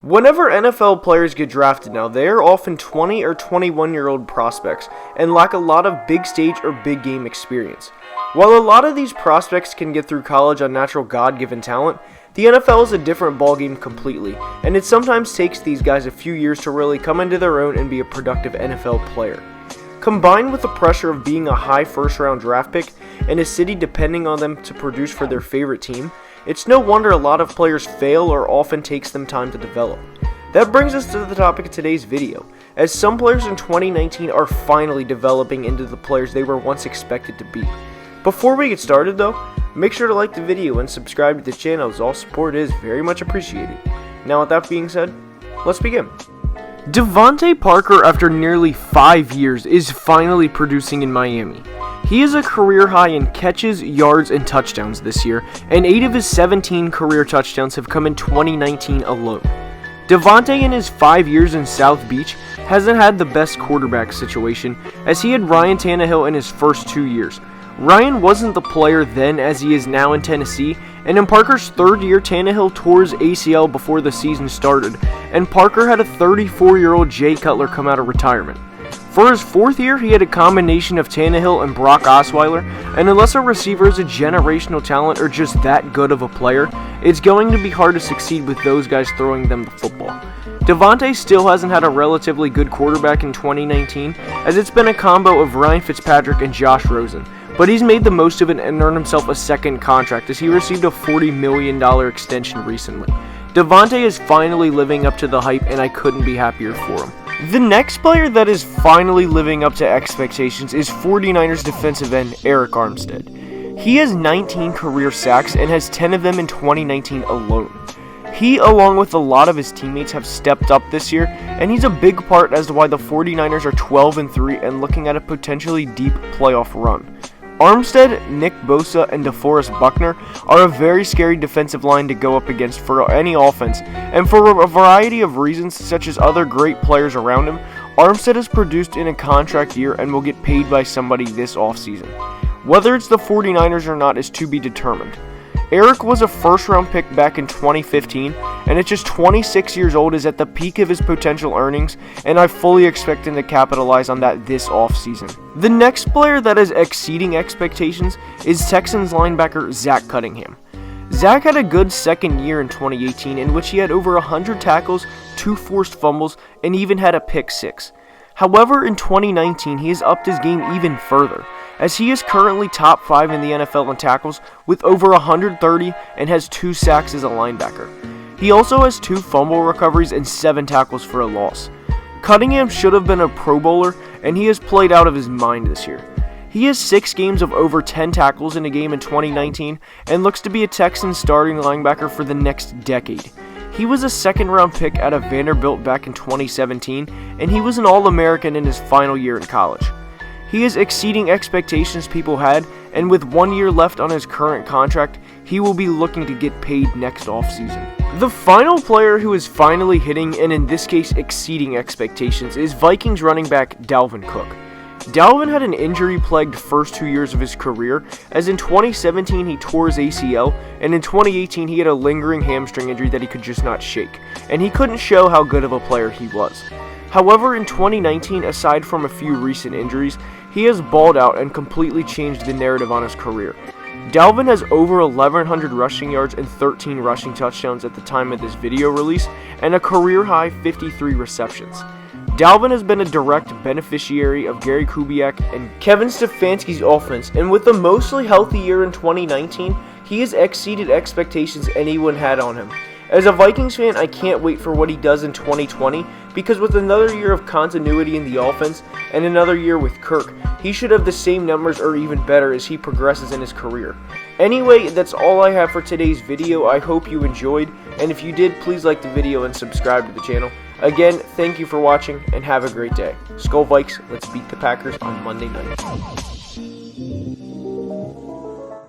Whenever NFL players get drafted now, they are often 20 or 21-year-old prospects and lack a lot of big stage or big game experience. While a lot of these prospects can get through college on natural God-given talent, the NFL is a different ballgame completely, and it sometimes takes these guys a few years to really come into their own and be a productive NFL player. Combined with the pressure of being a high first-round draft pick and a city depending on them to produce for their favorite team, it's no wonder a lot of players fail or often takes them time to develop. That brings us to the topic of today's video, as some players in 2019 are finally developing into the players they were once expected to be. Before we get started though, make sure to like the video and subscribe to the channel, as all support is very much appreciated. Now with that being said, let's begin. Devante Parker, after nearly 5 years, is finally producing in Miami. He is a career high in catches, yards, and touchdowns this year, and 8 of his 17 career touchdowns have come in 2019 alone. Devante, in his 5 years in South Beach, hasn't had the best quarterback situation, as he had Ryan Tannehill in his first 2 years. Ryan wasn't the player then as he is now in Tennessee, and in Parker's third year, Tannehill tore his ACL before the season started, and Parker had a 34-year-old Jay Cutler come out of retirement. For his fourth year, he had a combination of Tannehill and Brock Osweiler, and unless a receiver is a generational talent or just that good of a player, it's going to be hard to succeed with those guys throwing them the football. Devante still hasn't had a relatively good quarterback in 2019, as it's been a combo of Ryan Fitzpatrick and Josh Rosen, but he's made the most of it and earned himself a second contract as he received a $40 million extension recently. Devante is finally living up to the hype, and I couldn't be happier for him. The next player that is finally living up to expectations is 49ers defensive end Arik Armstead. He has 19 career sacks and has 10 of them in 2019 alone. He, along with a lot of his teammates, have stepped up this year, and he's a big part as to why the 49ers are 12-3 and looking at a potentially deep playoff run. Armstead, Nick Bosa, and DeForest Buckner are a very scary defensive line to go up against for any offense, and for a variety of reasons such as other great players around him, Armstead is produced in a contract year and will get paid by somebody this offseason. Whether it's the 49ers or not is to be determined. Arik was a first-round pick back in 2015, and at just 26 years old is at the peak of his potential earnings, and I fully expect him to capitalize on that this offseason. The next player that is exceeding expectations is Texans linebacker Zack Cunningham. Zack had a good second year in 2018 in which he had over 100 tackles, 2 forced fumbles, and even had a pick 6. However, in 2019, he has upped his game even further, as he is currently top 5 in the NFL in tackles with over 130 and has 2 sacks as a linebacker. He also has 2 fumble recoveries and 7 tackles for a loss. Cunningham should have been a Pro Bowler, and he has played out of his mind this year. He has 6 games of over 10 tackles in a game in 2019 and looks to be a Texans starting linebacker for the next decade. He was a second-round pick out of Vanderbilt back in 2017, and he was an All-American in his final year in college. He is exceeding expectations people had, and with 1 year left on his current contract, he will be looking to get paid next offseason. The final player who is finally hitting, and in this case exceeding expectations, is Vikings running back Dalvin Cook. Dalvin had an injury-plagued first 2 years of his career, as in 2017 he tore his ACL, and in 2018 he had a lingering hamstring injury that he could just not shake, and he couldn't show how good of a player he was. However, in 2019, aside from a few recent injuries, he has balled out and completely changed the narrative on his career. Dalvin has over 1,100 rushing yards and 13 rushing touchdowns at the time of this video release, and a career-high 53 receptions. Dalvin has been a direct beneficiary of Gary Kubiak and Kevin Stefanski's offense, and with a mostly healthy year in 2019, he has exceeded expectations anyone had on him. As a Vikings fan, I can't wait for what he does in 2020, because with another year of continuity in the offense and another year with Kirk, he should have the same numbers or even better as he progresses in his career. Anyway, that's all I have for today's video. I hope you enjoyed, and if you did, please like the video and subscribe to the channel. Again, thank you for watching, and have a great day. Skol Vikes, let's beat the Packers on Monday night.